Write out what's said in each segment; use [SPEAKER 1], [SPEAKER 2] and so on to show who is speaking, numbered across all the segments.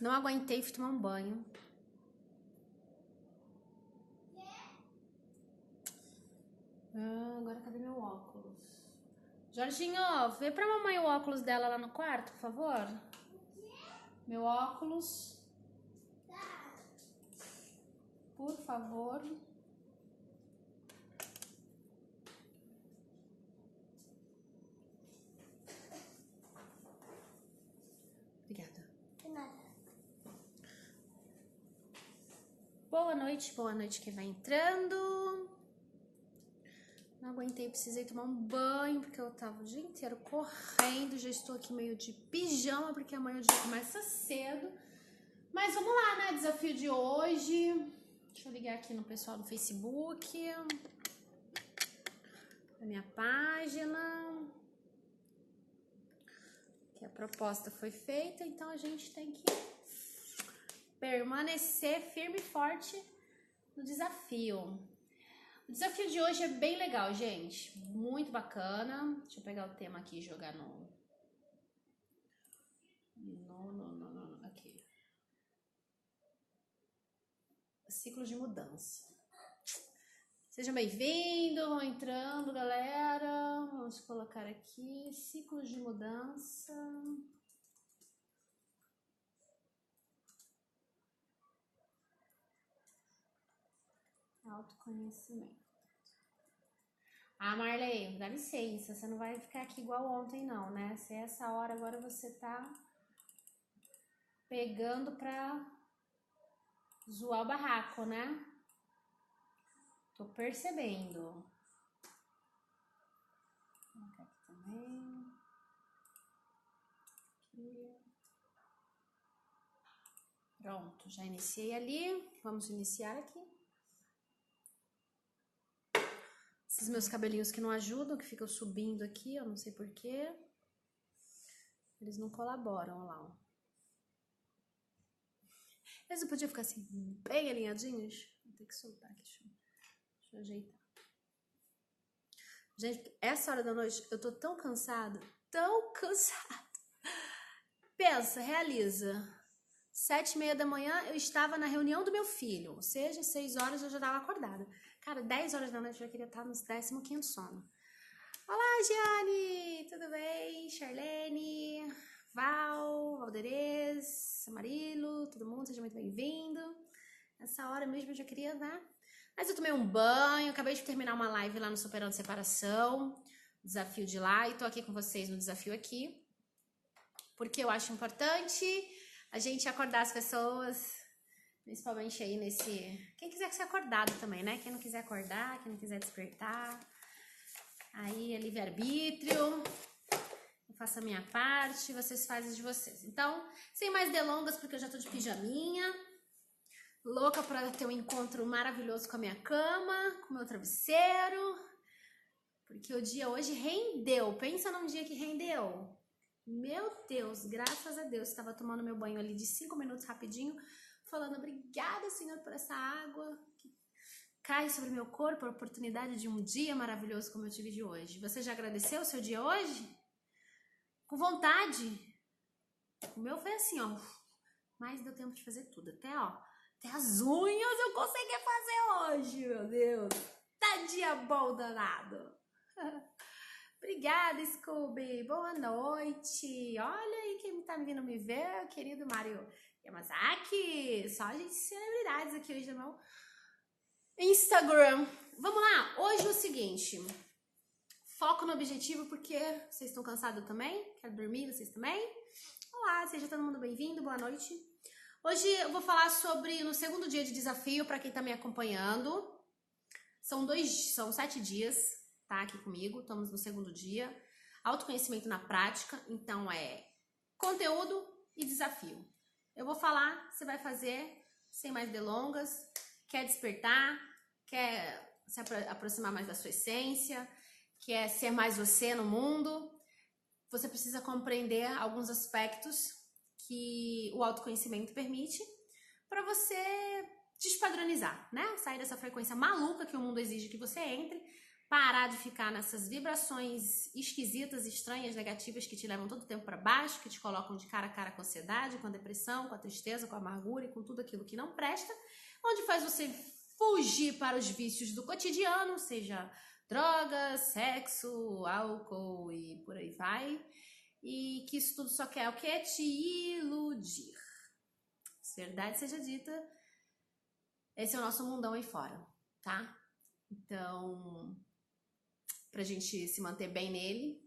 [SPEAKER 1] Não aguentei, fui tomar um banho. Agora cadê meu óculos? Jorginho, vê pra mamãe o óculos dela lá no quarto, por favor. Meu óculos. Por favor. Obrigada.
[SPEAKER 2] De nada.
[SPEAKER 1] Boa noite quem vai entrando. Não aguentei, precisei tomar um banho, porque eu tava o dia inteiro correndo. Já estou aqui meio de pijama, porque amanhã o dia começa cedo. Mas vamos lá, né? Desafio de hoje. Deixa eu ligar aqui no pessoal do Facebook. Da minha página. Que a proposta foi feita, então a gente tem que permanecer firme e forte no desafio. O desafio de hoje é bem legal, gente. Muito bacana. Deixa eu pegar o tema aqui e jogar aqui. Ciclos de mudança. Sejam bem-vindos, vão entrando, galera. Vamos colocar aqui ciclos de mudança. Autoconhecimento. Ah, Marley, dá licença, você não vai ficar aqui igual ontem não, né? Se é essa hora agora você tá pegando pra zoar o barraco, né? Tô percebendo. Vou colocar aqui também. Aqui. Pronto, já iniciei ali. Vamos iniciar aqui. Esses meus cabelinhos que não ajudam, que ficam subindo aqui, eu não sei porquê. Eles não colaboram, olha lá, ó. Eles não podiam ficar assim, bem alinhadinhos? Vou ter que soltar aqui, deixa eu ajeitar. Gente, essa hora da noite eu tô tão cansada, tão cansada. Pensa, realiza. 7h30 da manhã eu estava na reunião do meu filho, ou seja, 6 horas eu já estava acordada. Cara, 10 horas da noite eu já queria estar nos 15º sono. Olá, Giane, tudo bem? Charlene, Val, Valderez, Amarilo, todo mundo, seja muito bem-vindo. Essa hora mesmo eu já queria, né? Mas eu tomei um banho, acabei de terminar uma live lá no Superando Separação, desafio de lá, e tô aqui com vocês no desafio aqui, porque eu acho importante a gente acordar as pessoas, principalmente aí nesse... Quem quiser ser acordado também, né? Quem não quiser acordar, quem não quiser despertar, aí é livre-arbítrio, eu faço a minha parte, vocês fazem de vocês. Então, sem mais delongas, porque eu já tô de pijaminha, louca para ter um encontro maravilhoso com a minha cama, com o meu travesseiro, porque o dia hoje rendeu. Pensa num dia que rendeu. Meu Deus, graças a Deus, estava tomando meu banho ali de 5 minutos rapidinho, falando obrigada, Senhor, por essa água que cai sobre meu corpo, a oportunidade de um dia maravilhoso como eu tive de hoje. Você já agradeceu o seu dia hoje? Com vontade. O meu foi assim, ó, mas deu tempo de fazer tudo, até as unhas eu consegui fazer hoje, meu Deus. Tá dia bom danado. Obrigada, Scooby. Boa noite. Olha aí quem tá vindo me ver, querido Mário Yamazaki. Só gente celebridades aqui hoje no meu Instagram. Vamos lá. Hoje é o seguinte. Foco no objetivo, porque vocês estão cansados também. Quero dormir, vocês também. Olá, seja todo mundo bem-vindo. Boa noite. Hoje eu vou falar sobre no segundo dia de desafio, para quem tá me acompanhando. São 7 dias. Tá aqui comigo, estamos no segundo dia. Autoconhecimento na prática, então é conteúdo e desafio. Eu vou falar, você vai fazer, sem mais delongas. Quer despertar, quer se aproximar mais da sua essência, quer ser mais você no mundo. Você precisa compreender alguns aspectos que o autoconhecimento permite para você despadronizar, né? Sair dessa frequência maluca que o mundo exige que você entre, parar de ficar nessas vibrações esquisitas, estranhas, negativas que te levam todo o tempo para baixo, que te colocam de cara a cara com a ansiedade, com a depressão, com a tristeza, com a amargura e com tudo aquilo que não presta, onde faz você fugir para os vícios do cotidiano, seja drogas, sexo, álcool e por aí vai, e que isso tudo só quer o quê? Te iludir. Verdade seja dita, esse é o nosso mundão aí fora, tá? Então, pra gente se manter bem nele,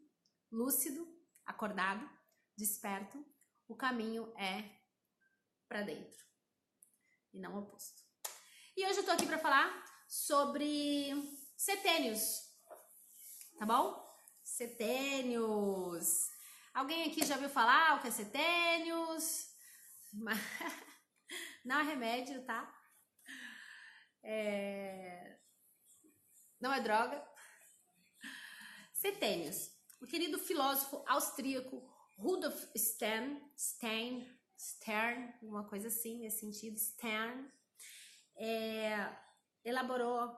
[SPEAKER 1] lúcido, acordado, desperto, o caminho é pra dentro e não o oposto. E hoje eu tô aqui pra falar sobre setênios, tá bom? Setênios. Alguém aqui já ouviu falar o que é setênios? Não é remédio, tá? Não é droga. Setênios. O querido filósofo austríaco Rudolf Stern, uma coisa assim, nesse sentido, Stern, elaborou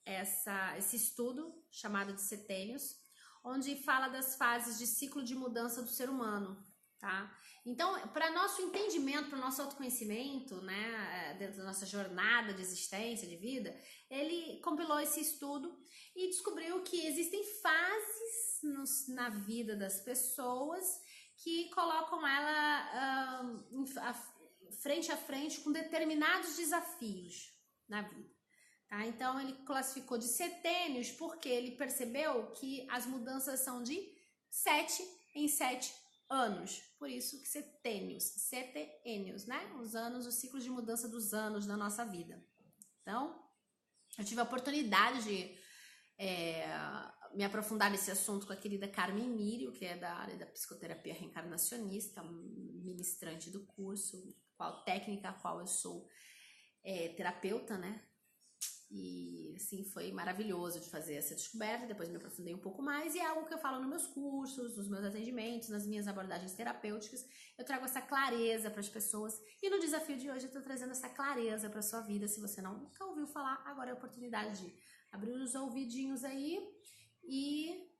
[SPEAKER 1] esse estudo chamado de setênios, onde fala das fases de ciclo de mudança do ser humano, tá? Então, para nosso entendimento, para o nosso autoconhecimento, né, dentro da nossa jornada de existência, de vida, ele compilou esse estudo e descobriu que existem fases na vida das pessoas que colocam ela frente a frente com determinados desafios na vida. Tá? Então, ele classificou de setênios porque ele percebeu que as mudanças são de 7 em 7 anos. Por isso que setênios, né? Os anos, os ciclos de mudança dos anos da nossa vida. Então, eu tive a oportunidade de me aprofundar nesse assunto com a querida Carmen Mírio, que é da área da psicoterapia reencarnacionista, ministrante do curso, técnica a qual eu sou terapeuta, né? E assim, foi maravilhoso de fazer essa descoberta. Depois me aprofundei um pouco mais e é algo que eu falo nos meus cursos, nos meus atendimentos, nas minhas abordagens terapêuticas. Eu trago essa clareza para as pessoas e no desafio de hoje eu tô trazendo essa clareza para sua vida. Se você nunca ouviu falar, agora é a oportunidade de abrir os ouvidinhos aí e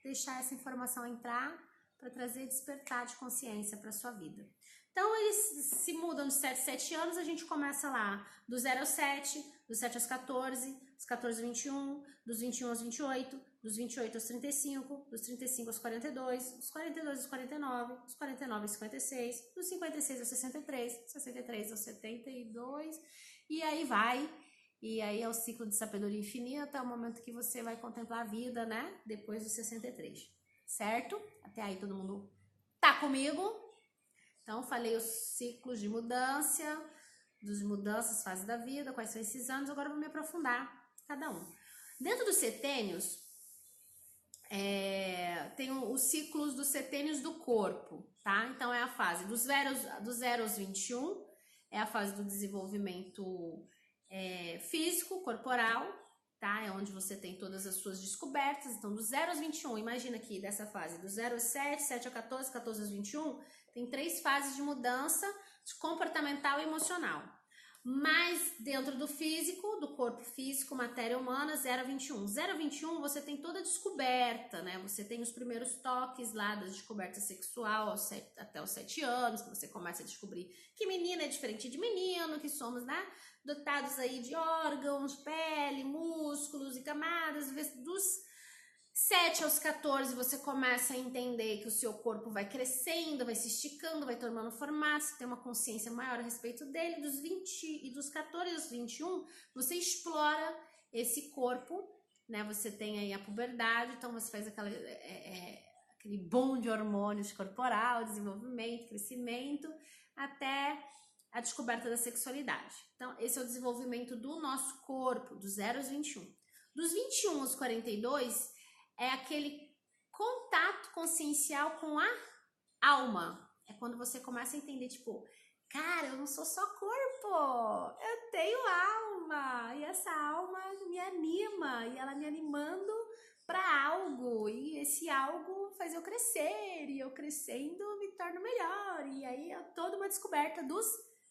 [SPEAKER 1] deixar essa informação entrar para trazer despertar de consciência para sua vida. Então, eles se mudam de 7 a 7 anos, a gente começa lá do 0 aos 7, dos 7 aos 14, dos 14 aos 21, dos 21 aos 28, dos 28 aos 35, dos 35 aos 42, dos 42 aos 49, dos 49 aos 56, dos 56 aos 63, dos 63 aos 72, e aí vai. E aí é o ciclo de sabedoria infinita, é o momento que você vai contemplar a vida, né? Depois dos 63, certo? Até aí todo mundo tá comigo? Então, falei os ciclos de mudança, fases da vida, quais são esses anos, agora eu vou me aprofundar cada um. Dentro dos setênios, tem os ciclos dos setênios do corpo, tá? Então, é a fase do 0 aos 21, é a fase do desenvolvimento físico, corporal, tá? É onde você tem todas as suas descobertas. Então, do 0 aos 21, imagina aqui dessa fase, do 0 aos 7, 7 aos 14, 14 aos 21, tem 3 fases de mudança comportamental e emocional. Mas dentro do físico, do corpo físico, matéria humana, 0 a 21. 0 a 21 você tem toda a descoberta, né? Você tem os primeiros toques lá da descoberta sexual até os 7 anos, que você começa a descobrir que menina é diferente de menino, que somos, né, dotados aí de órgãos, pele, músculos e camadas. Dos 7 aos 14 você começa a entender que o seu corpo vai crescendo, vai se esticando, vai tomando formato, você tem uma consciência maior a respeito dele. Dos 20 e dos 14 aos 21 você explora esse corpo, né? Você tem aí a puberdade, então você faz aquele boom de hormônios corporal, desenvolvimento, crescimento, até a descoberta da sexualidade. Então esse é o desenvolvimento do nosso corpo, dos 0 aos 21. Dos 21 aos 42 é aquele contato consciencial com a alma. É quando você começa a entender, tipo, cara, eu não sou só corpo, eu tenho alma. E essa alma me anima, e ela me animando para algo. E esse algo faz eu crescer, e eu crescendo me torno melhor. E aí é toda uma descoberta dos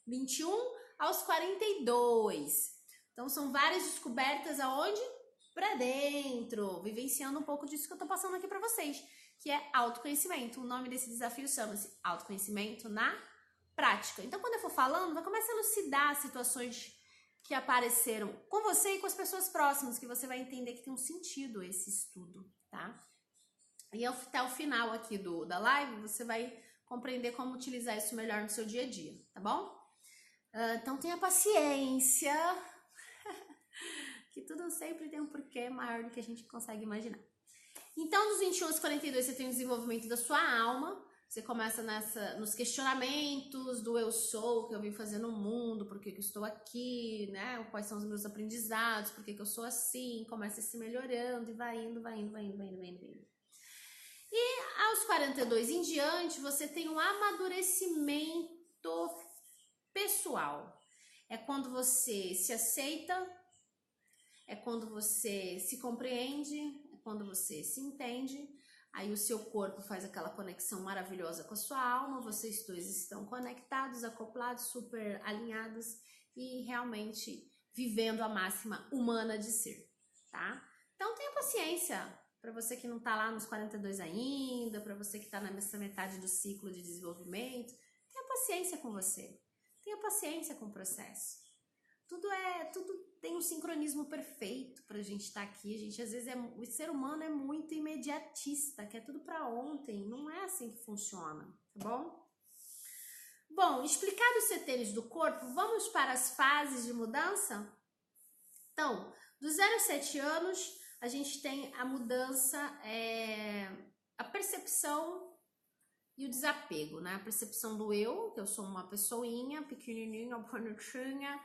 [SPEAKER 1] 21 aos 42. Então, são várias descobertas aonde? pra dentro, vivenciando um pouco disso que eu tô passando aqui pra vocês, que é autoconhecimento. O nome desse desafio chama-se autoconhecimento na prática. Então, quando eu for falando, vai começar a elucidar situações que apareceram com você e com as pessoas próximas, que você vai entender que tem um sentido esse estudo, tá? E até o final aqui da live, você vai compreender como utilizar isso melhor no seu dia a dia, tá bom? Então tenha paciência, que tudo sempre tem um porquê maior do que a gente consegue imaginar. Então, dos 21 aos 42, você tem o desenvolvimento da sua alma. Você começa nos questionamentos do eu sou, o que eu vim fazer no mundo, por que eu estou aqui, né? Quais são os meus aprendizados, por que eu sou assim, começa a se melhorando e vai indo. E aos 42 em diante, você tem um amadurecimento pessoal. É quando você se aceita, é quando você se compreende, é quando você se entende. Aí o seu corpo faz aquela conexão maravilhosa com a sua alma, vocês dois estão conectados, acoplados, super alinhados e realmente vivendo a máxima humana de ser, tá? Então tenha paciência, para você que não tá lá nos 42 ainda, para você que tá nessa metade do ciclo de desenvolvimento, tenha paciência com você, tenha paciência com o processo. Tudo tem um sincronismo perfeito pra gente estar aqui. A gente, às vezes, o ser humano é muito imediatista, quer tudo pra ontem. Não é assim que funciona, tá bom? Bom, explicados os setênios do corpo, vamos para as fases de mudança? Então, dos 0 a 7 anos, a gente tem a mudança, a percepção e o desapego, né? A percepção do eu, que eu sou uma pessoinha pequenininha, bonitinha,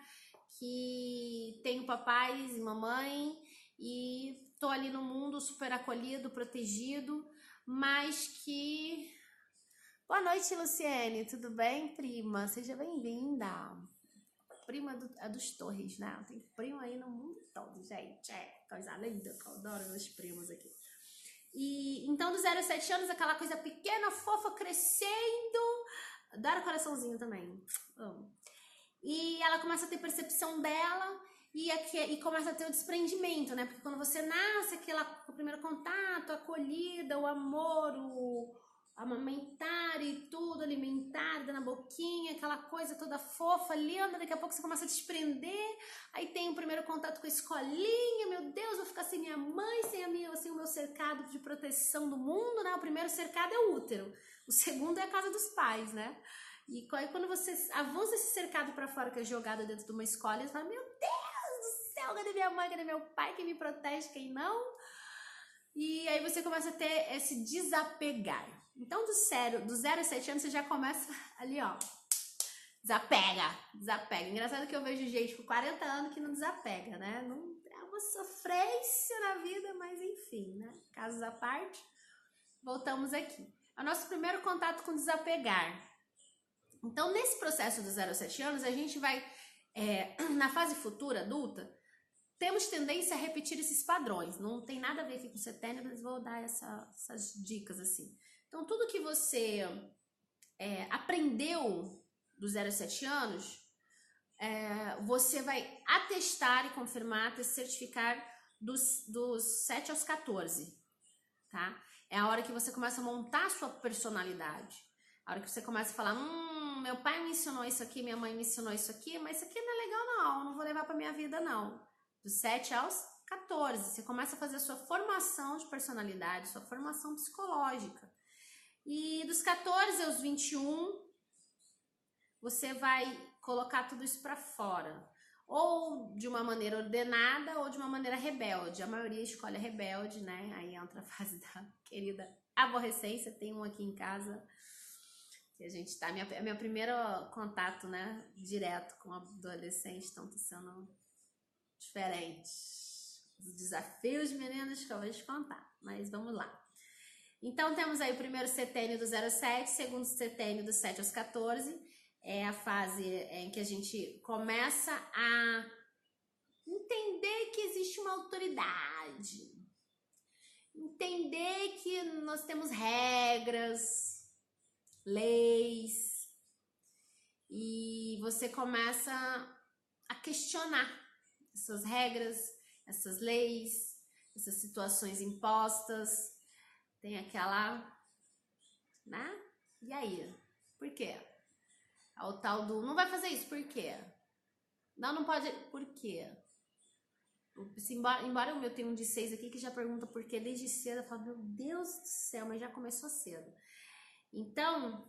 [SPEAKER 1] que tenho papais e mamãe e tô ali no mundo super acolhido, protegido, mas que... Boa noite, Luciene, tudo bem, prima? Seja bem-vinda. Prima dos Torres, né? Tem primo aí no mundo todo, gente. Coisa linda, que eu adoro meus primos aqui. E então, dos 0 a 7 anos, aquela coisa pequena, fofa, crescendo. Adoro coraçãozinho também. Amo. E ela começa a ter percepção dela e começa a ter o desprendimento, né? Porque quando você nasce, o primeiro contato, a acolhida, o amor, o amamentar e tudo, alimentar, dando na boquinha, aquela coisa toda fofa, linda, daqui a pouco você começa a desprender, aí tem o primeiro contato com a escolinha, meu Deus, vou ficar sem minha mãe, sem o meu cercado de proteção do mundo, né? O primeiro cercado é o útero, o segundo é a casa dos pais, né? E quando você avança esse cercado pra fora, que é jogado dentro de uma escola, você fala, meu Deus do céu, cadê minha mãe, cadê meu pai, quem me protege, quem não? E aí você começa a ter esse desapegar. Então, do 0 a 7 anos, você já começa ali, ó, desapega. Engraçado que eu vejo gente com 40 anos que não desapega, né? Não, é uma sofrência na vida, mas enfim, né? Casos à parte, voltamos aqui. É o nosso primeiro contato com desapegar. Então, nesse processo dos 0 a 7 anos, a gente vai, na fase futura, adulta, temos tendência a repetir esses padrões. Não tem nada a ver aqui com setênio, mas vou dar essas dicas assim. Então, tudo que você aprendeu dos 0 a 7 anos, você vai atestar e confirmar, certificar dos 7 aos 14, tá? É a hora que você começa a montar a sua personalidade. A hora que você começa a falar, meu pai me ensinou isso aqui, minha mãe me ensinou isso aqui, mas isso aqui não é legal não vou levar pra minha vida não. Dos 7 aos 14, você começa a fazer a sua formação de personalidade, sua formação psicológica. E dos 14 aos 21, você vai colocar tudo isso pra fora. Ou de uma maneira ordenada ou de uma maneira rebelde. A maioria escolhe rebelde, né? Aí entra a fase da querida aborrecência. Tem um aqui em casa que a gente tá... Meu primeiro contato, né? Direto com adolescente, então tá sendo diferente. Os desafios, meninas, que eu vou te contar. Mas vamos lá. Então, temos aí o primeiro setênio do 0 a 7, segundo setênio do 7 aos 14. É a fase em que a gente começa a entender que existe uma autoridade. Entender que nós temos regras, leis. E você começa a questionar essas regras, essas leis, essas situações impostas, tem aquela, né? E aí? Por quê? O tal do, não vai fazer isso, por quê? Não pode, por quê? Embora o meu tenha um de 6 aqui que já pergunta por quê desde cedo, eu falo, meu Deus do céu, mas já começou cedo. Então,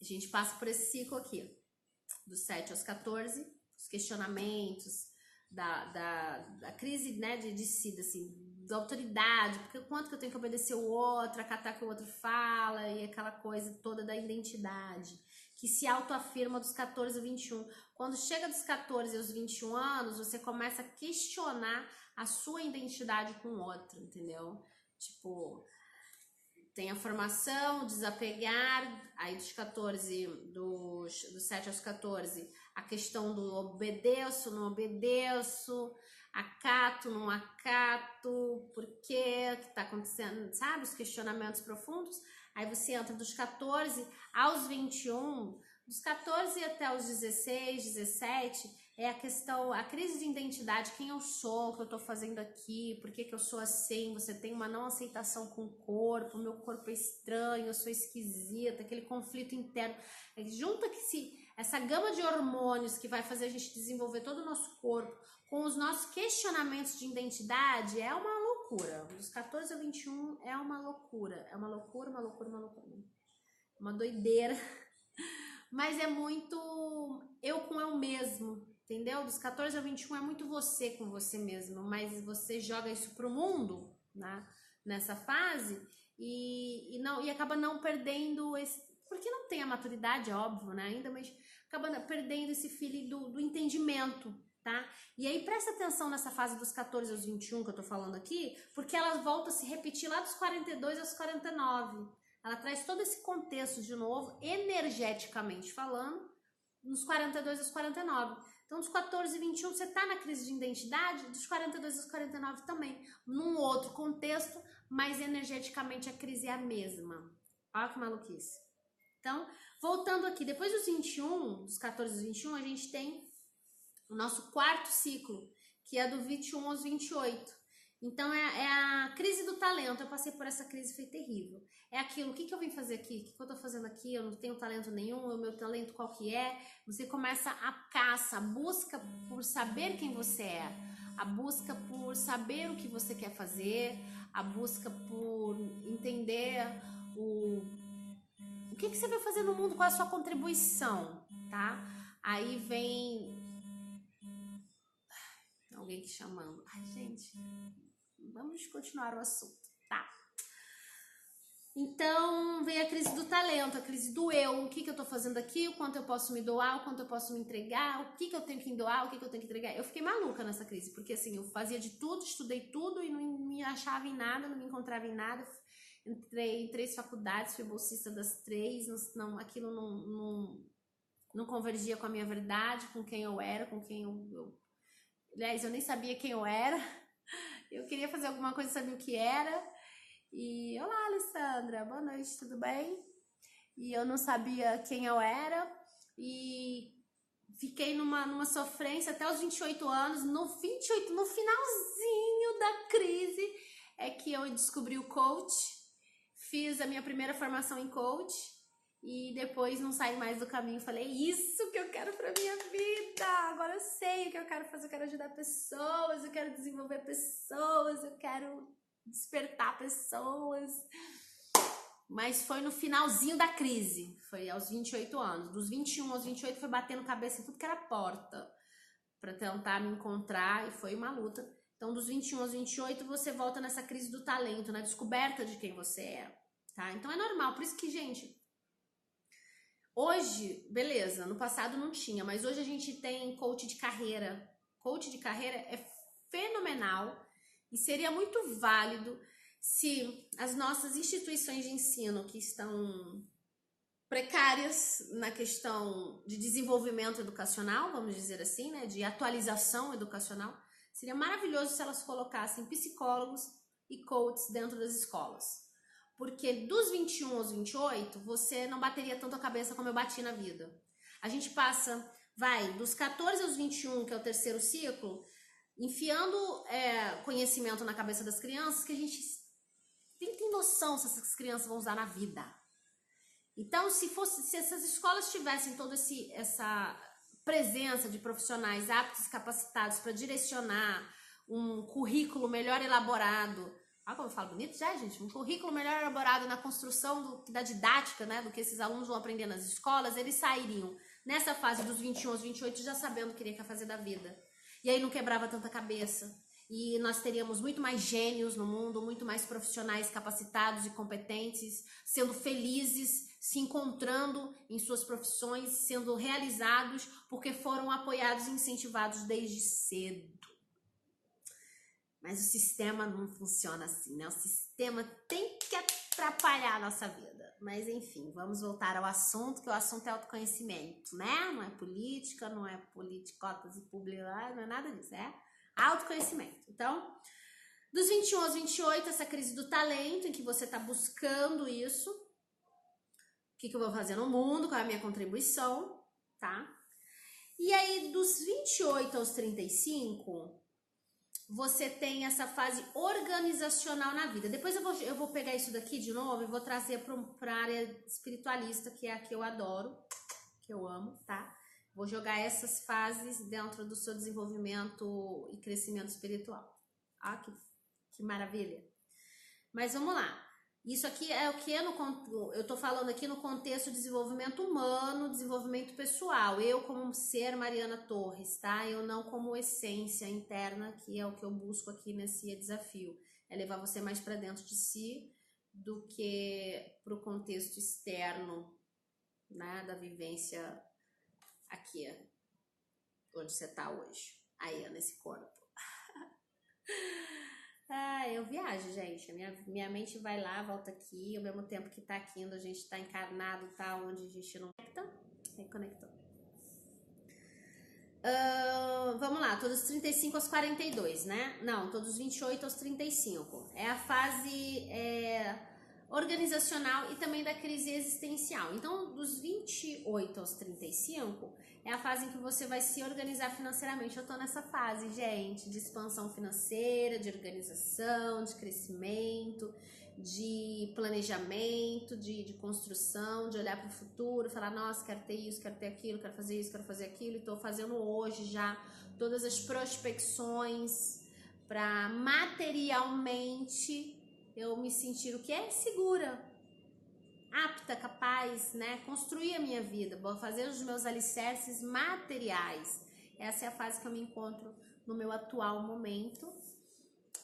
[SPEAKER 1] a gente passa por esse ciclo aqui, dos 7 aos 14, os questionamentos, da crise, né, de si, assim, da autoridade, porque quanto que eu tenho que obedecer o outro, acatar o que o outro fala, e aquela coisa toda da identidade, que se autoafirma dos 14 aos 21. Quando chega dos 14 aos 21 anos, você começa a questionar a sua identidade com o outro, entendeu? Tipo, tem a formação, desapegar, aí dos 7 aos 14, a questão do obedeço, não obedeço, acato, não acato, por quê, o que tá acontecendo, sabe? Os questionamentos profundos. Aí você entra dos 14 aos 21, dos 14 até os 16, 17, é a questão, a crise de identidade, quem eu sou, o que eu tô fazendo aqui, por que eu sou assim, você tem uma não aceitação com o corpo, meu corpo é estranho, eu sou esquisita, aquele conflito interno. Junta essa gama de hormônios que vai fazer a gente desenvolver todo o nosso corpo com os nossos questionamentos de identidade, é uma loucura. Dos 14 a 21 é uma loucura, uma doideira. Mas é muito eu com eu mesmo, entendeu? Dos 14 a 21 é muito você com você mesmo, mas você joga isso pro mundo, né? Nessa fase e acaba não perdendo esse, porque não tem a maturidade, óbvio, né? Ainda, mas acaba perdendo esse feeling do entendimento, tá? E aí presta atenção nessa fase dos 14 aos 21 que eu tô falando aqui, porque ela volta a se repetir lá dos 42 aos 49. Ela traz todo esse contexto de novo, energeticamente falando, nos 42 aos 49. Então, dos 14 e 21, você tá na crise de identidade, dos 42 aos 49 também, num outro contexto, mas energeticamente a crise é a mesma. Olha que maluquice. Então, voltando aqui, depois dos 21, dos 14 aos 21, a gente tem o nosso quarto ciclo, que é do 21 aos 28. Então, é a crise do talento. Eu passei por essa crise, foi terrível. É aquilo, o que eu vim fazer aqui? O que eu tô fazendo aqui? Eu não tenho talento nenhum, o meu talento qual que é? Você começa a caça, a busca por saber quem você é, a busca por saber o que você quer fazer, a busca por entender o que você vai fazer no mundo, qual é a sua contribuição, tá? Aí vem alguém que chamando. Ai, gente, vamos continuar o assunto, tá? Então, vem a crise do talento, a crise do eu. O que eu tô fazendo aqui, o quanto eu posso me doar, o quanto eu posso me entregar, o que eu tenho que doar, o que eu tenho que entregar. Eu fiquei maluca nessa crise, porque assim, eu fazia de tudo, estudei tudo e não me achava em nada, não me encontrava em nada. Entrei em 3 faculdades, fui bolsista das 3, aquilo não convergia com a minha verdade, com quem eu era, com quem Aliás, eu nem sabia quem eu era. Eu queria fazer alguma coisa, sabia o que era. E olá, Alessandra, boa noite, tudo bem? E eu não sabia quem eu era e fiquei numa sofrência até os 28 anos. No finalzinho da crise é que eu descobri o coach, fiz a minha primeira formação em coach e depois não saí mais do caminho. Falei, isso que eu quero pra minha vida, agora eu sei o que eu quero fazer, eu quero ajudar pessoas, eu quero desenvolver pessoas, eu quero despertar pessoas. Mas foi no finalzinho da crise, foi aos 28 anos. Dos 21 aos 28 foi batendo cabeça em tudo que era porta para tentar me encontrar e foi uma luta. Então, dos 21 aos 28, você volta nessa crise do talento, na descoberta de quem você é, tá? Então, é normal. Por isso que, gente, hoje, beleza, no passado não tinha, mas hoje a gente tem coach de carreira. Coach de carreira é fenomenal e seria muito válido se as nossas instituições de ensino que estão precárias na questão de desenvolvimento educacional, vamos dizer assim, né, de atualização educacional, seria maravilhoso se elas colocassem psicólogos e coaches dentro das escolas. Porque dos 21 aos 28, você não bateria tanto a cabeça como eu bati na vida. A gente passa, dos 14 aos 21, que é o terceiro ciclo, enfiando conhecimento na cabeça das crianças que a gente tem noção se essas crianças vão usar na vida. Então, se essas escolas tivessem toda essa presença de profissionais aptos e capacitados para direcionar um currículo melhor elaborado, olha como eu falo bonito já, gente, um currículo melhor elaborado na construção da didática, né, do que esses alunos vão aprender nas escolas, eles sairiam nessa fase dos 21 aos 28 já sabendo o que queria fazer da vida. E aí não quebrava tanta cabeça. E nós teríamos muito mais gênios no mundo, muito mais profissionais capacitados e competentes, sendo felizes, se encontrando em suas profissões, sendo realizados, porque foram apoiados e incentivados desde cedo. Mas o sistema não funciona assim, né? O sistema tem que atrapalhar a nossa vida. Mas enfim, vamos voltar ao assunto, que o assunto é autoconhecimento, né? Não é política, não é politicotas e publicidade, não é nada disso, é autoconhecimento. Então, dos 21 aos 28, essa crise do talento, em que você está buscando isso. O que eu vou fazer no mundo, qual é a minha contribuição, tá? E aí, dos 28 aos 35, você tem essa fase organizacional na vida. Depois eu vou pegar isso daqui de novo e vou trazer para a área espiritualista, que é a que eu adoro, que eu amo, tá? Vou jogar essas fases dentro do seu desenvolvimento e crescimento espiritual. Ah, que maravilha. Mas vamos lá. Isso aqui é o que eu tô falando aqui no contexto de desenvolvimento humano, desenvolvimento pessoal. Eu como ser Mariana Torres, tá? Eu não como essência interna, que é o que eu busco aqui nesse desafio. É levar você mais para dentro de si do que para o contexto externo, né? Da vivência aqui, onde você tá hoje. Aí, nesse corpo. Eu viajo, gente. Minha mente vai lá, volta aqui, ao mesmo tempo que tá aqui, onde a gente tá encarnado, tá onde a gente não reconectou. Vamos lá, todos 35 aos 42, né? Não, todos 28 aos 35. É a fase organizacional e também da crise existencial. Então, dos 28 aos 35 é a fase em que você vai se organizar financeiramente. Eu tô nessa fase, gente, de expansão financeira, de organização, de crescimento, de planejamento, de construção, de olhar para o futuro, falar, nossa, quero ter isso, quero ter aquilo, quero fazer isso, quero fazer aquilo, e tô fazendo hoje já todas as prospecções para materialmente eu me sentir o que é segura, apta, capaz, né? Construir a minha vida, fazer os meus alicerces materiais. Essa é a fase que eu me encontro no meu atual momento.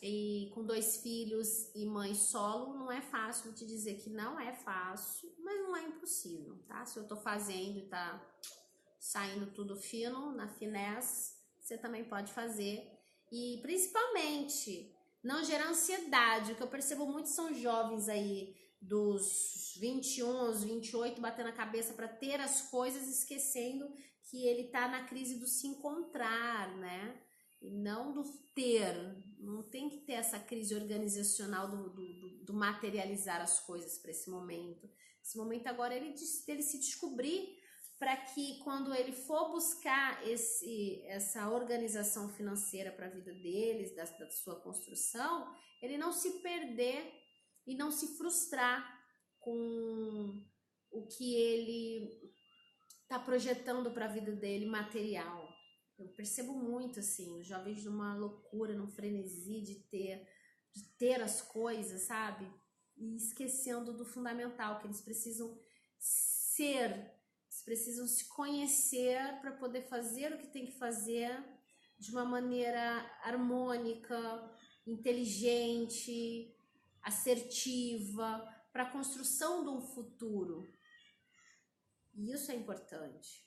[SPEAKER 1] E com 2 filhos e mãe solo, não é fácil, vou te dizer que não é fácil, mas não é impossível, tá? Se eu tô fazendo e tá saindo tudo fino, na finesse, você também pode fazer. E principalmente, não gerar ansiedade. O que eu percebo muito são jovens aí, dos 21 aos 28, batendo a cabeça para ter as coisas, esquecendo que ele tá na crise do se encontrar, né? E não do ter. Não tem que ter essa crise organizacional do materializar as coisas para esse momento. Esse momento agora ele se descobrir, para que quando ele for buscar essa organização financeira para a vida deles, da sua construção, ele não se perder e não se frustrar com o que ele está projetando para a vida dele material. Eu percebo muito assim, os jovens numa loucura, num frenesi de ter as coisas, sabe? E esquecendo do fundamental, que eles precisam ser, eles precisam se conhecer para poder fazer o que tem que fazer de uma maneira harmônica, inteligente, assertiva, para a construção de um futuro. E isso é importante.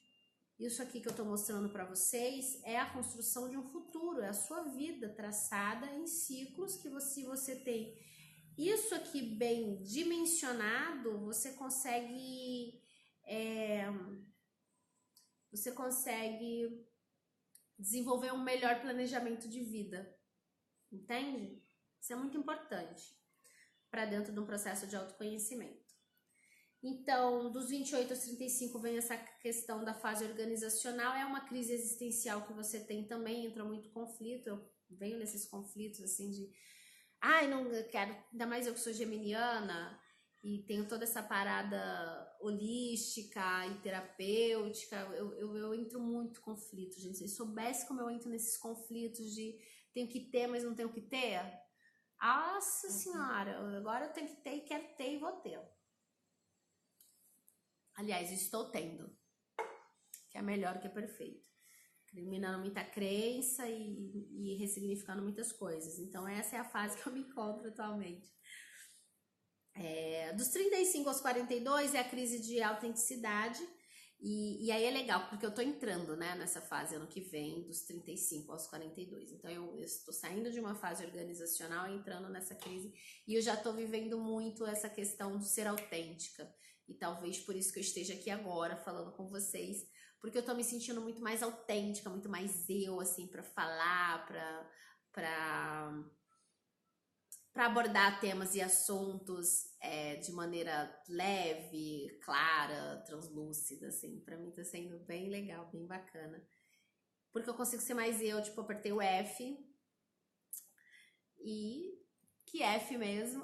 [SPEAKER 1] Isso aqui que eu tô mostrando para vocês é a construção de um futuro, é a sua vida traçada em ciclos que você tem. Isso aqui bem dimensionado, você consegue desenvolver um melhor planejamento de vida, entende? Isso é muito importante para dentro de um processo de autoconhecimento. Então, dos 28 aos 35 vem essa questão da fase organizacional, é uma crise existencial que você tem também, entra muito conflito, eu venho nesses conflitos assim de, ai, não quero, ainda mais eu que sou geminiana e tenho toda essa parada holística e terapêutica, eu entro muito em conflito, gente. Se soubesse como eu entro nesses conflitos de tenho que ter, mas não tenho que ter, nossa senhora, agora eu tenho que ter e quero ter e vou ter. Aliás, estou tendo, que é melhor que é perfeito. Eliminando muita crença e ressignificando muitas coisas. Então, essa é a fase que eu me encontro atualmente. Dos 35 aos 42 é a crise de autenticidade. E aí é legal, porque eu tô entrando, né, nessa fase ano que vem, dos 35 aos 42. Então, eu estou saindo de uma fase organizacional e entrando nessa crise. E eu já tô vivendo muito essa questão do ser autêntica. E talvez por isso que eu esteja aqui agora falando com vocês, porque eu tô me sentindo muito mais autêntica, muito mais eu, assim, pra falar, pra abordar temas e assuntos de maneira leve, clara, translúcida, assim. Pra mim tá sendo bem legal, bem bacana. Porque eu consigo ser mais eu, tipo, apertei o F. E que F mesmo.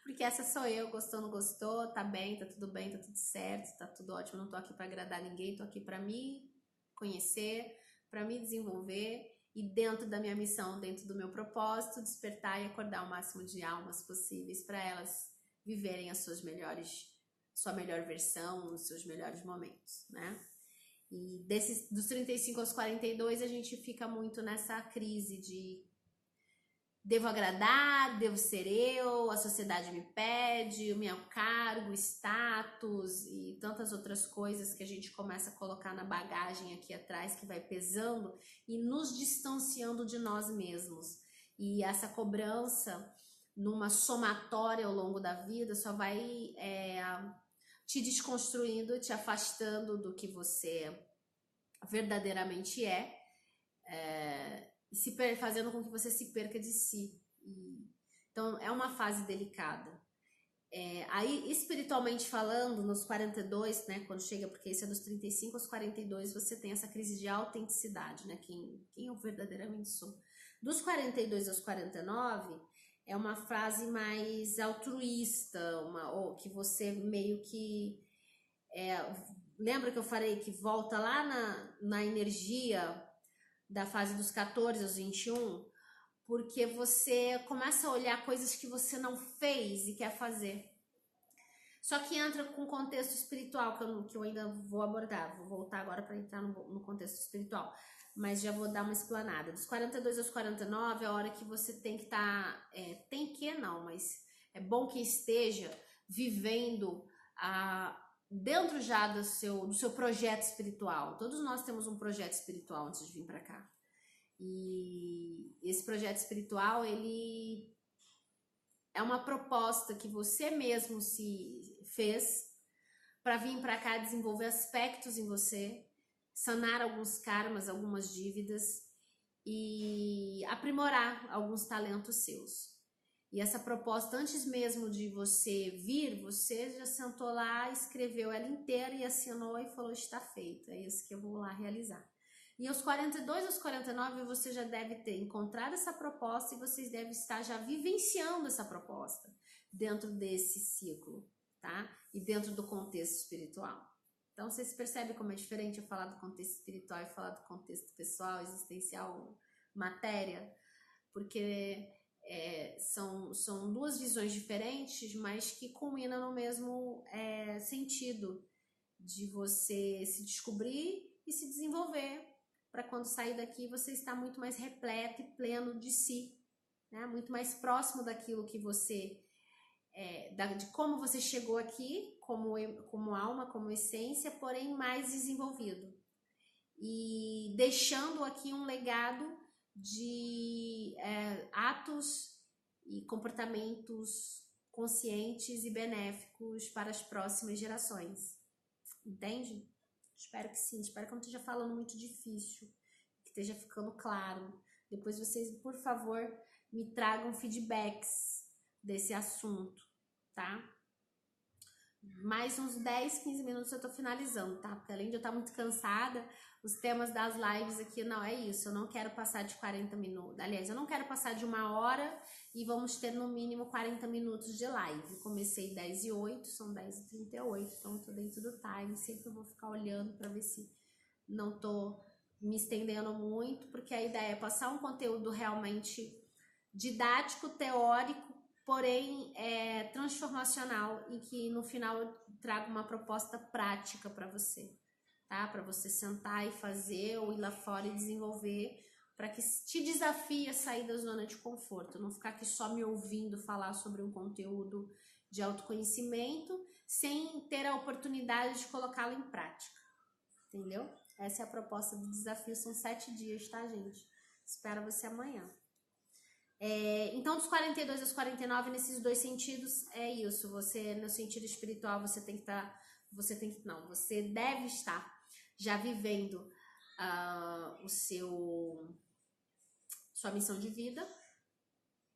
[SPEAKER 1] Porque essa sou eu, gostou, não gostou, tá bem, tá tudo certo, tá tudo ótimo, não tô aqui pra agradar ninguém, tô aqui pra me conhecer, pra me desenvolver e dentro da minha missão, dentro do meu propósito, despertar e acordar o máximo de almas possíveis para elas viverem as suas melhores, sua melhor versão, os seus melhores momentos, né? E dos 35 aos 42 a gente fica muito nessa crise de devo agradar, devo ser eu, a sociedade me pede, o meu cargo, status e tantas outras coisas que a gente começa a colocar na bagagem aqui atrás, que vai pesando e nos distanciando de nós mesmos. E essa cobrança, numa somatória ao longo da vida, só vai te desconstruindo, te afastando do que você verdadeiramente fazendo com que você se perca de si. Então, é uma fase delicada. Aí, espiritualmente falando, nos 42, né, quando chega, porque esse é dos 35 aos 42, você tem essa crise de autenticidade, né, quem eu verdadeiramente sou. Dos 42 aos 49, é uma fase mais altruísta, ou que você meio que... lembra que eu falei que volta lá na energia da fase dos 14 aos 21, porque você começa a olhar coisas que você não fez e quer fazer. Só que entra com o contexto espiritual, que eu ainda vou abordar. Vou voltar agora para entrar no contexto espiritual, mas já vou dar uma explanada. Dos 42 aos 49 é a hora que você tem que estar... tem que não, mas é bom que esteja vivendo dentro já do seu projeto espiritual. Todos nós temos um projeto espiritual antes de vir para cá. E esse projeto espiritual, ele é uma proposta que você mesmo se fez para vir para cá desenvolver aspectos em você, sanar alguns karmas, algumas dívidas e aprimorar alguns talentos seus. E essa proposta, antes mesmo de você vir, você já sentou lá, escreveu ela inteira e assinou e falou, está feito, é isso que eu vou lá realizar. E aos 42, aos 49, você já deve ter encontrado essa proposta e vocês devem estar já vivenciando essa proposta dentro desse ciclo, tá? E dentro do contexto espiritual. Então, vocês percebem como é diferente eu falar do contexto espiritual e falar do contexto pessoal, existencial, matéria? Porque são duas visões diferentes, mas que culminam no mesmo sentido de você se descobrir e se desenvolver, para quando sair daqui você estar muito mais repleto e pleno de si, né? Muito mais próximo daquilo que você, de como você chegou aqui, como alma, como essência, porém mais desenvolvido. E deixando aqui um legado de atos e comportamentos conscientes e benéficos para as próximas gerações. Entende? Espero que sim, espero que eu não esteja falando muito difícil, que esteja ficando claro. Depois vocês, por favor, me tragam feedbacks desse assunto, tá? mais uns 10, 15 minutos eu tô finalizando, tá? Porque além de eu estar muito cansada, os temas das lives aqui, não, é isso. Eu não quero passar de 40 minutos. Aliás, eu não quero passar de 1 hora e vamos ter no mínimo 40 minutos de live. Comecei 10h08, são 10h38, então eu tô dentro do time. Sempre eu vou ficar olhando pra ver se não tô me estendendo muito, porque a ideia é passar um conteúdo realmente didático, teórico, porém transformacional, e que no final eu trago uma proposta prática para você, tá? Para você sentar e fazer ou ir lá fora e desenvolver, para que te desafie a sair da zona de conforto, não ficar aqui só me ouvindo falar sobre um conteúdo de autoconhecimento sem ter a oportunidade de colocá-lo em prática, entendeu? Essa é a proposta do desafio, são 7 dias, tá, gente? Espero você amanhã. Então, dos 42 aos 49, nesses dois sentidos, é isso. Você, no sentido espiritual, você tem que estar... Você deve estar já vivendo sua missão de vida.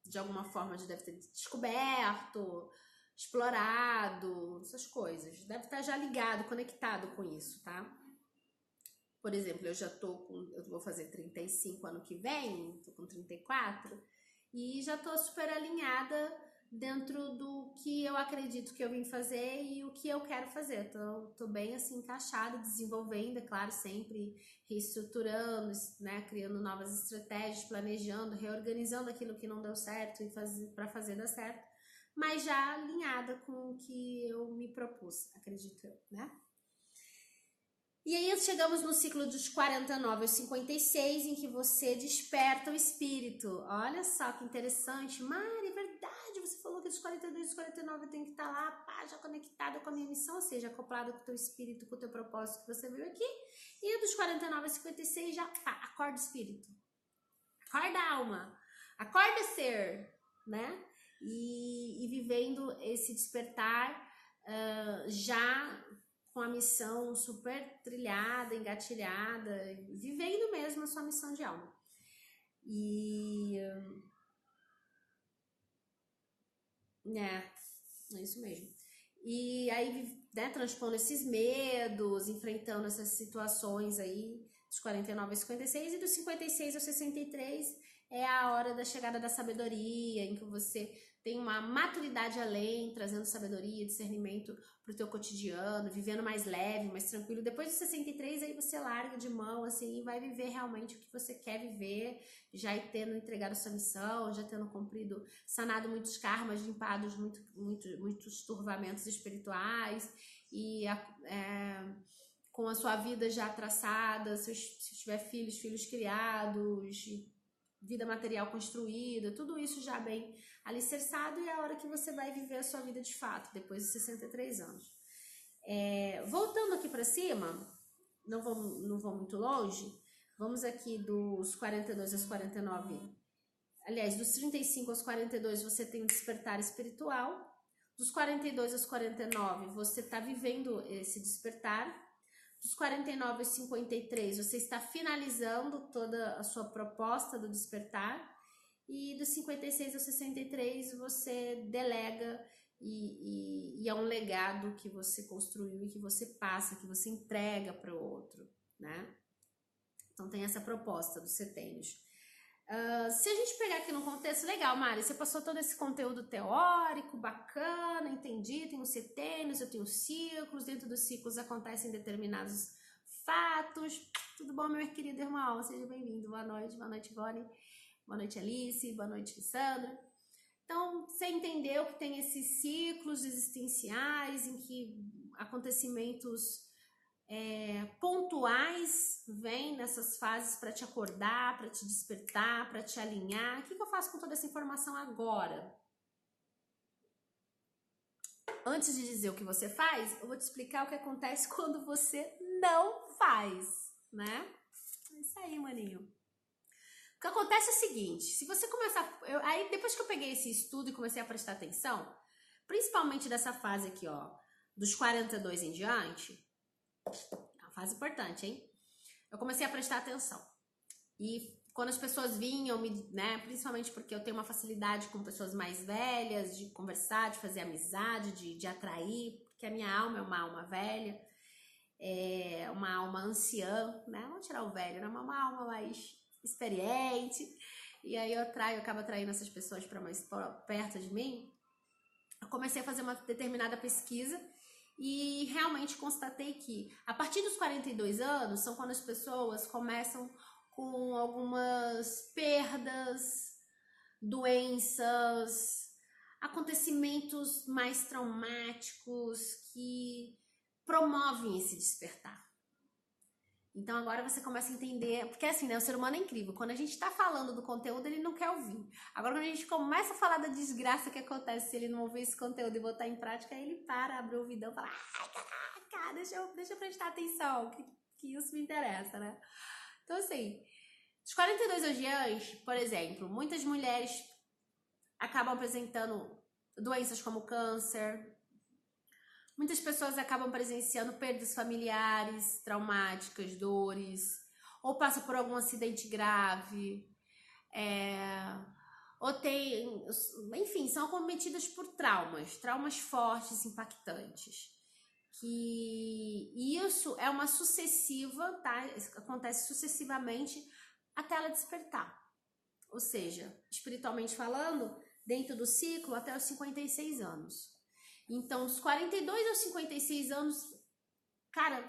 [SPEAKER 1] De alguma forma, já deve ter descoberto, explorado, essas coisas. Deve estar já ligado, conectado com isso, tá? Por exemplo, eu vou fazer 35 ano que vem, tô com 34, e já tô super alinhada dentro do que eu acredito que eu vim fazer e o que eu quero fazer. Tô bem assim encaixada, desenvolvendo, é claro, sempre reestruturando, né, criando novas estratégias, planejando, reorganizando aquilo que não deu certo e para fazer dar certo, mas já alinhada com o que eu me propus, acredito eu, né? E aí chegamos no ciclo dos 49 aos 56, em que você desperta o espírito. Olha só que interessante. Mari, é verdade, você falou que dos 42 aos 49 eu tenho que estar lá, pá, já conectada com a minha missão, ou seja, acoplada com o teu espírito, com o teu propósito que você veio aqui. E dos 49 aos 56 já, pá, acorda o espírito. Acorda a alma. Acorda ser, né? E vivendo esse despertar já com a missão super trilhada, engatilhada, vivendo mesmo a sua missão de alma. E é isso mesmo. E aí, né, transpondo esses medos, enfrentando essas situações aí, dos 49 aos 56, e dos 56 aos 63 é a hora da chegada da sabedoria, em que você tem uma maturidade além, trazendo sabedoria, discernimento pro teu cotidiano, vivendo mais leve, mais tranquilo. Depois dos 63, aí você larga de mão, assim, e vai viver realmente o que você quer viver, já tendo entregado sua missão, já tendo cumprido, sanado muitos karmas, limpados muitos turvamentos espirituais, e com a sua vida já traçada, se tiver filhos criados, vida material construída, tudo isso já bem alicerçado, e é a hora que você vai viver a sua vida de fato, depois de 63 anos. Voltando aqui para cima, não vou muito longe, vamos aqui dos 42 aos 49, aliás, dos 35 aos 42 você tem um despertar espiritual, dos 42 aos 49 você está vivendo esse despertar, dos 49 aos 53 você está finalizando toda a sua proposta do despertar, e dos 56 aos 63 você delega e é um legado que você construiu e que você passa, que você entrega para o outro, né? Então tem essa proposta dos setênios. Se a gente pegar aqui no contexto, legal, Mari, você passou todo esse conteúdo teórico, bacana, entendi, tem os setênios, eu tenho ciclos, dentro dos ciclos acontecem determinados fatos. Tudo bom, meu querido irmão? Seja bem-vindo, boa noite, Ivone, boa noite, Alice, boa noite, Sandra. Então, você entendeu que tem esses ciclos existenciais em que acontecimentos pontuais vêm nessas fases para te acordar, para te despertar, para te alinhar. O que eu faço com toda essa informação agora? Antes de dizer o que você faz, eu vou te explicar o que acontece quando você não faz, né? É isso aí, maninho. O que acontece é o seguinte, se você começar... aí depois que eu peguei esse estudo e comecei a prestar atenção, principalmente dessa fase aqui, ó, dos 42 em diante, é uma fase importante, hein? Eu comecei a prestar atenção. E quando as pessoas vinham, né, principalmente porque eu tenho uma facilidade com pessoas mais velhas, de conversar, de fazer amizade, de atrair, porque a minha alma é uma alma velha, é uma alma anciã, né? Vamos tirar o velho, né? Uma alma mais experiente. E aí eu acabo atraindo essas pessoas para mais perto de mim. Eu comecei a fazer uma determinada pesquisa e realmente constatei que a partir dos 42 anos são quando as pessoas começam com algumas perdas, doenças, acontecimentos mais traumáticos que promovem esse despertar. Então agora você começa a entender, porque assim, né, o ser humano é incrível, quando a gente tá falando do conteúdo, ele não quer ouvir. Agora quando a gente começa a falar da desgraça que acontece se ele não ouvir esse conteúdo e botar em prática, aí ele para, abre o ouvidão e fala, ai, caraca, deixa eu prestar atenção, que isso me interessa, né? Então assim, dos 42 anos diante, por exemplo, muitas mulheres acabam apresentando doenças como câncer. Muitas pessoas acabam presenciando perdas familiares, traumáticas, dores, ou passam por algum acidente grave, ou tem, enfim, são acometidas por traumas fortes, impactantes. Que isso é uma sucessiva, tá? Acontece sucessivamente até ela despertar. Ou seja, espiritualmente falando, dentro do ciclo até os 56 anos. Então, dos 42 aos 56 anos, cara,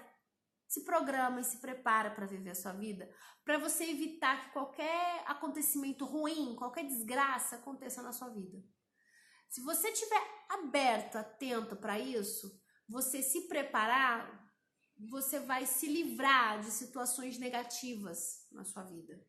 [SPEAKER 1] se programa e se prepara para viver a sua vida, para você evitar que qualquer acontecimento ruim, qualquer desgraça aconteça na sua vida. Se você estiver aberto, atento para isso, você se preparar, você vai se livrar de situações negativas na sua vida.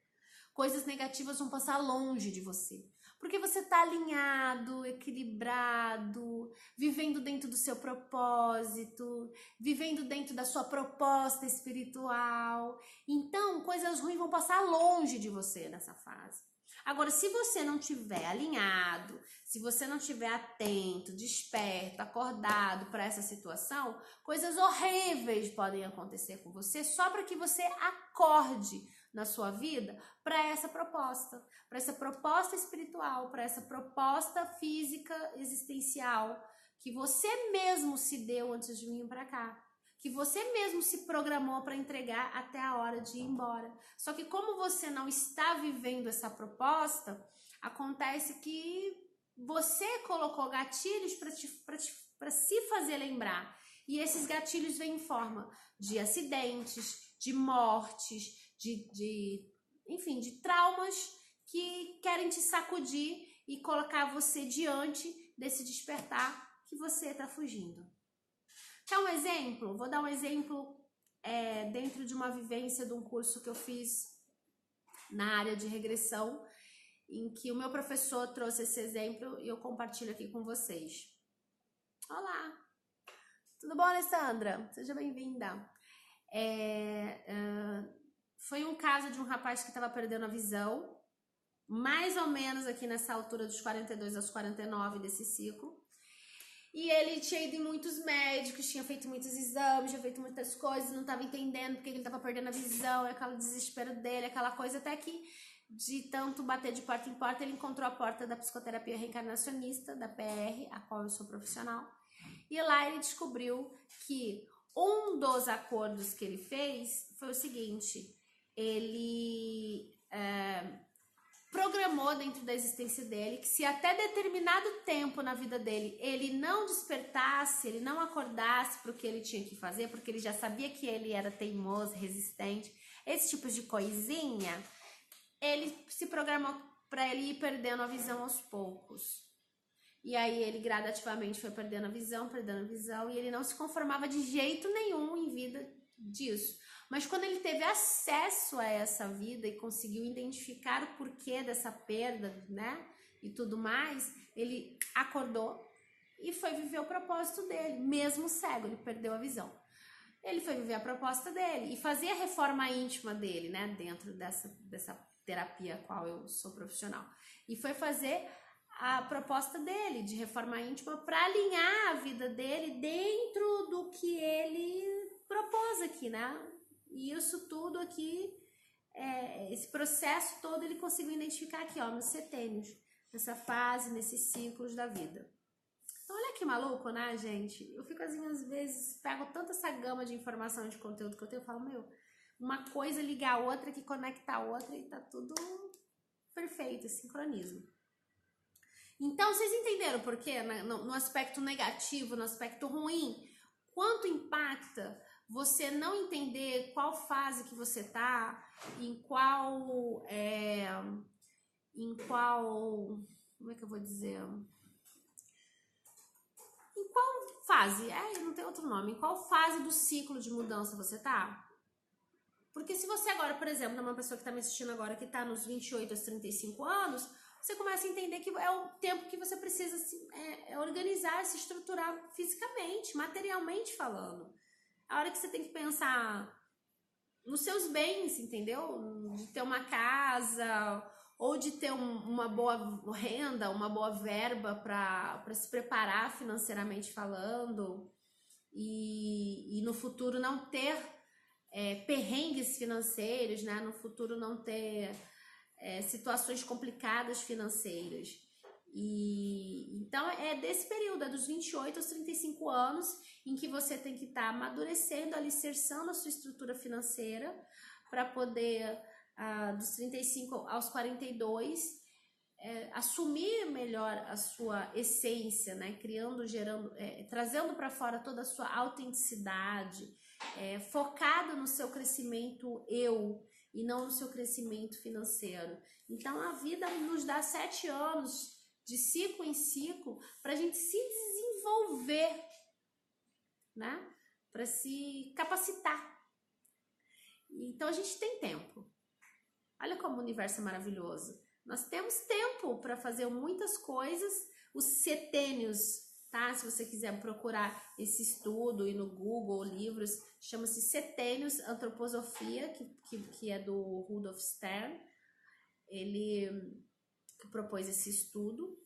[SPEAKER 1] Coisas negativas vão passar longe de você. Porque você está alinhado, equilibrado, vivendo dentro do seu propósito, vivendo dentro da sua proposta espiritual. Então, coisas ruins vão passar longe de você nessa fase. Agora, se você não estiver alinhado, se você não estiver atento, desperto, acordado para essa situação, coisas horríveis podem acontecer com você só para que você acorde na sua vida para essa proposta espiritual, para essa proposta física existencial que você mesmo se deu antes de vir para cá, que você mesmo se programou para entregar até a hora de ir embora. Só que como você não está vivendo essa proposta, acontece que você colocou gatilhos para se fazer lembrar. E esses gatilhos vêm em forma de acidentes, de mortes, enfim, de traumas que querem te sacudir e colocar você diante desse despertar que você está fugindo. Quer um exemplo? Vou dar um exemplo dentro de uma vivência de um curso que eu fiz na área de regressão, em que o meu professor trouxe esse exemplo e eu compartilho aqui com vocês. Olá! Tudo bom, Alessandra? Seja bem-vinda. Foi um caso de um rapaz que estava perdendo a visão, mais ou menos aqui nessa altura dos 42 aos 49 desse ciclo. E ele tinha ido em muitos médicos, tinha feito muitos exames, tinha feito muitas coisas, não estava entendendo porque ele estava perdendo a visão, aquele desespero dele, aquela coisa, até que de tanto bater de porta em porta, ele encontrou a porta da psicoterapia reencarnacionista, da PR, a qual eu sou profissional. E lá ele descobriu que um dos acordos que ele fez foi o seguinte: ele programou dentro da existência dele que se até determinado tempo na vida dele ele não despertasse, ele não acordasse para o que ele tinha que fazer, porque ele já sabia que ele era teimoso, resistente, esse tipo de coisinha, ele se programou para ele ir perdendo a visão aos poucos. E aí ele gradativamente foi perdendo a visão, e ele não se conformava de jeito nenhum em vida disso. Mas quando ele teve acesso a essa vida e conseguiu identificar o porquê dessa perda, né, e tudo mais, ele acordou e foi viver o propósito dele, mesmo cego, ele perdeu a visão. Ele foi viver a proposta dele e fazer a reforma íntima dele, né, dentro dessa terapia a qual eu sou profissional. E foi fazer a proposta dele de reforma íntima para alinhar a vida dele dentro do que ele propôs aqui, né? E isso tudo aqui, esse processo todo, ele conseguiu identificar aqui, ó, nos setênios, nessa fase, nesses ciclos da vida. Então, olha que maluco, né, gente? Eu fico assim, às vezes, pego tanta essa gama de informação e de conteúdo que eu tenho, eu falo, meu, uma coisa liga a outra, que conecta a outra e tá tudo perfeito, sincronismo. Então, vocês entenderam por quê? No aspecto negativo, no aspecto ruim, quanto impacta você não entender qual fase que você tá, em qual, como é que eu vou dizer? Em qual fase? Não tem outro nome. Em qual fase do ciclo de mudança você tá? Porque se você agora, por exemplo, é uma pessoa que tá me assistindo agora, que tá nos 28 aos 35 anos, você começa a entender que é o tempo que você precisa organizar, se estruturar fisicamente, materialmente falando. A hora que você tem que pensar nos seus bens, entendeu? De ter uma casa, ou de ter uma boa renda, uma boa verba para se preparar financeiramente falando, e no futuro não ter perrengues financeiros, né? No futuro não ter situações complicadas financeiras. E então é desse período, é dos 28 aos 35 anos, em que você tem que estar amadurecendo, alicerçando a sua estrutura financeira para poder, dos 35 aos 42, assumir melhor a sua essência, né? Criando, gerando, trazendo para fora toda a sua autenticidade, focado no seu crescimento e não no seu crescimento financeiro. Então a vida nos dá 7 anos de ciclo em ciclo para a gente se desenvolver, né? Para se capacitar. Então a gente tem tempo. Olha como o universo é maravilhoso. Nós temos tempo para fazer muitas coisas. Os setênios, tá? Se você quiser procurar esse estudo e no Google, livros, chama-se Setênios, Antroposofia, que é do Rudolf Stern. Ele propôs esse estudo.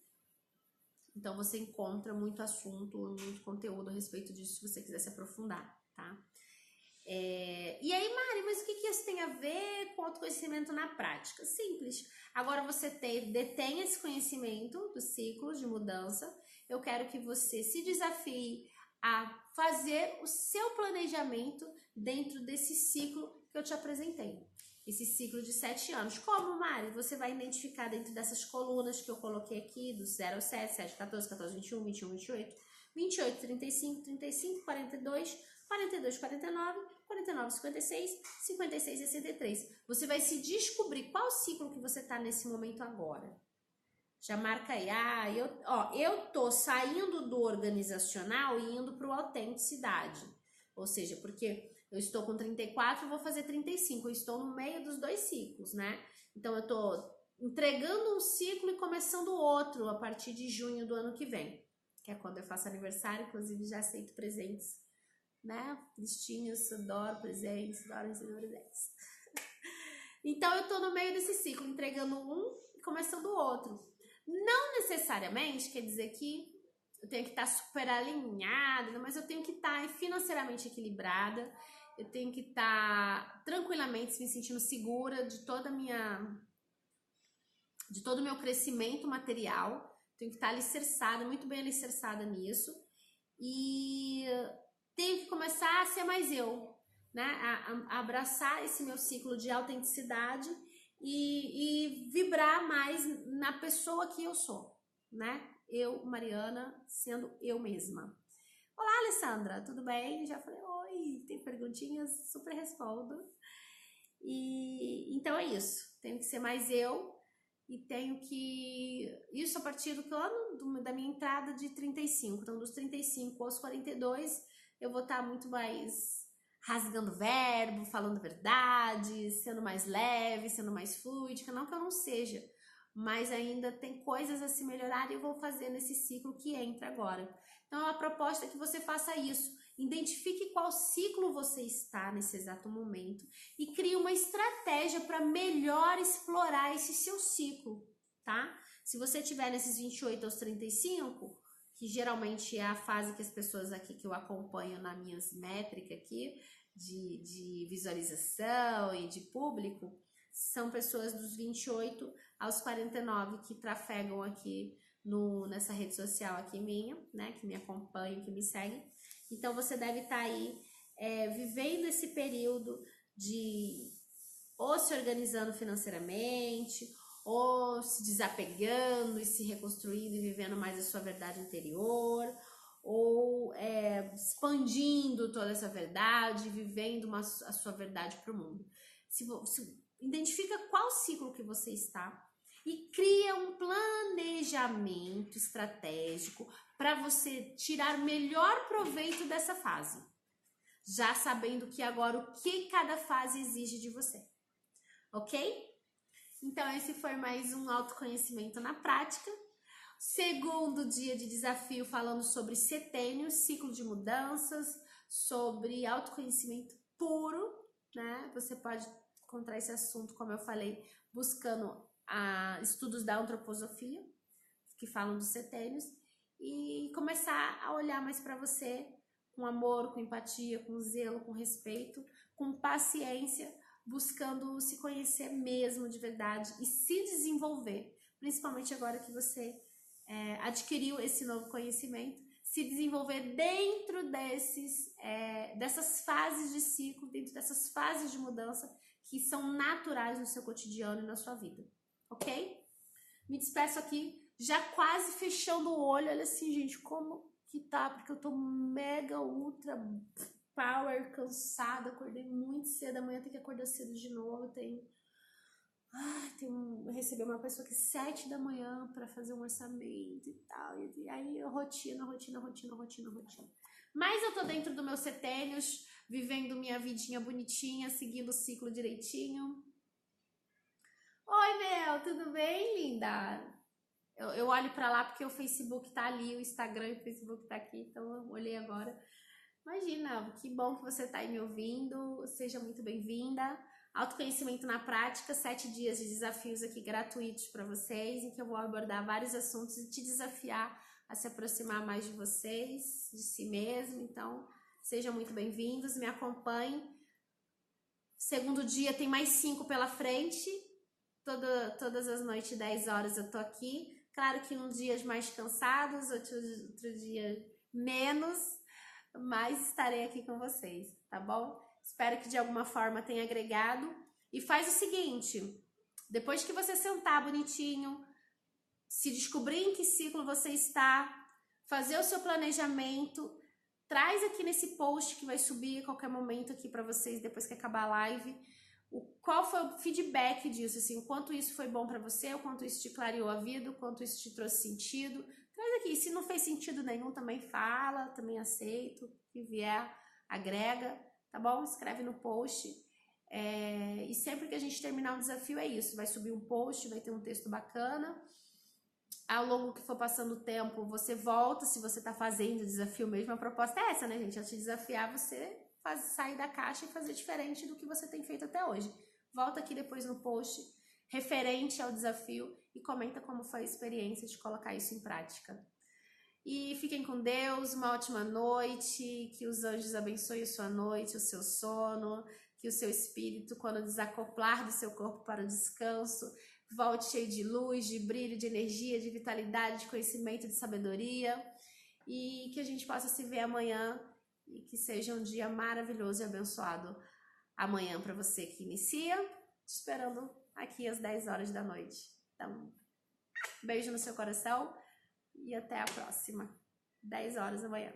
[SPEAKER 1] Então você encontra muito assunto, muito conteúdo a respeito disso, se você quiser se aprofundar, tá? E aí, Mari, mas o que isso tem a ver com autoconhecimento na prática? Simples. Agora você detém esse conhecimento dos ciclos de mudança. Eu quero que você se desafie a fazer o seu planejamento dentro desse ciclo que eu te apresentei. Esse ciclo de 7 anos. Como, Mari? Você vai identificar dentro dessas colunas que eu coloquei aqui, do 0 ao 7, 7, 14, 14, 21, 21, 28, 28, 35, 35, 42, 42, 49, 49, 56, 56, 63. Você vai se descobrir qual ciclo que você está nesse momento agora. Já marca aí. Eu tô saindo do organizacional e indo para o autenticidade. Ou seja, porque eu estou com 34 e vou fazer 35. Eu estou no meio dos dois ciclos, né? Então, eu tô entregando um ciclo e começando outro a partir de junho do ano que vem. Que é quando eu faço aniversário, inclusive já aceito presentes, né? Listinhas, adoro presentes, adoro receber presentes. Então, eu tô no meio desse ciclo, entregando um e começando o outro. Não necessariamente quer dizer que eu tenho que estar super alinhada, mas eu tenho que estar financeiramente equilibrada, eu tenho que estar tranquilamente me sentindo segura de todo o meu crescimento material, tenho que estar alicerçada, muito bem alicerçada nisso, e tenho que começar a ser mais eu, né? A abraçar esse meu ciclo de autenticidade e vibrar mais na pessoa que eu sou, né? Eu, Mariana, sendo eu mesma. Olá, Alessandra, tudo bem? Já falei, oi, tem perguntinhas? Super respondo. E então é isso, tenho que ser mais eu e tenho que... Isso a partir do ano da minha entrada de 35. Então, dos 35 aos 42, eu vou estar muito mais rasgando verbo, falando verdade, sendo mais leve, sendo mais fluídica. Não que eu não seja, mas ainda tem coisas a se melhorar e eu vou fazer nesse ciclo que entra agora. Então, a proposta é que você faça isso. Identifique qual ciclo você está nesse exato momento e crie uma estratégia para melhor explorar esse seu ciclo, tá? Se você estiver nesses 28 aos 35, que geralmente é a fase que as pessoas aqui que eu acompanho nas minhas métricas aqui, de visualização e de público, são pessoas dos 28 aos 49 que trafegam aqui nessa rede social aqui minha, né? Que me acompanha, que me segue. Então, você deve estar aí vivendo esse período de ou se organizando financeiramente, ou se desapegando e se reconstruindo e vivendo mais a sua verdade interior, ou expandindo toda essa verdade, vivendo a sua verdade para o mundo. Identifica qual ciclo que você está e cria um planejamento estratégico para você tirar melhor proveito dessa fase, já sabendo que agora o que cada fase exige de você, ok? Então esse foi mais um autoconhecimento na prática. Segundo dia de desafio falando sobre setênio, ciclo de mudanças, sobre autoconhecimento puro, né? Você pode encontrar esse assunto, como eu falei, buscando estudos da antroposofia, que falam dos setênios, e começar a olhar mais para você com amor, com empatia, com zelo, com respeito, com paciência, buscando se conhecer mesmo de verdade e se desenvolver, principalmente agora que você adquiriu esse novo conhecimento, se desenvolver dentro dessas fases de ciclo, dentro dessas fases de mudança que são naturais no seu cotidiano e na sua vida, ok? Me despeço aqui, já quase fechando o olho. Olha assim, gente, como que tá, porque eu tô mega, ultra power, cansada, acordei muito cedo, amanhã tem que acordar cedo de novo, eu recebi uma pessoa aqui 7 da manhã para fazer um orçamento e tal, e aí rotina. Mas eu tô dentro dos meus setênios, vivendo minha vidinha bonitinha, seguindo o ciclo direitinho. Oi, Mel, tudo bem, linda? Eu olho para lá porque o Facebook tá ali, o Instagram e o Facebook tá aqui, então eu olhei agora. Imagina, que bom que você tá aí me ouvindo, seja muito bem-vinda. Autoconhecimento na prática, 7 dias de desafios aqui gratuitos para vocês, em que eu vou abordar vários assuntos e te desafiar a se aproximar mais de vocês, de si mesmo. Então, sejam muito bem-vindos, me acompanhem. Segundo dia tem mais 5 pela frente, todas as noites, 10 horas eu tô aqui. Claro que uns dias mais cansados, outro dia menos, mas estarei aqui com vocês, tá bom? Espero que de alguma forma tenha agregado. E faz o seguinte, depois que você sentar bonitinho, se descobrir em que ciclo você está, fazer o seu planejamento, traz aqui nesse post que vai subir a qualquer momento aqui para vocês depois que acabar a live, qual foi o feedback disso, assim, o quanto isso foi bom para você, o quanto isso te clareou a vida, o quanto isso te trouxe sentido. Traz aqui, se não fez sentido nenhum, também fala, também aceito, que vier, agrega, tá bom? Escreve no post. E sempre que a gente terminar um desafio é isso, vai subir um post, vai ter um texto bacana. Ao longo que for passando o tempo, você volta, se você tá fazendo o desafio mesmo, a proposta é essa, né, gente? É te desafiar você sair da caixa e fazer diferente do que você tem feito até hoje. Volta aqui depois no post referente ao desafio e comenta como foi a experiência de colocar isso em prática. E fiquem com Deus, uma ótima noite, que os anjos abençoem a sua noite, o seu sono, que o seu espírito, quando desacoplar do seu corpo para o descanso, volte cheio de luz, de brilho, de energia, de vitalidade, de conhecimento, de sabedoria, e que a gente possa se ver amanhã e que seja um dia maravilhoso e abençoado amanhã para você que inicia, te esperando aqui às 10 horas da noite. Então, beijo no seu coração e até a próxima, 10 horas da manhã.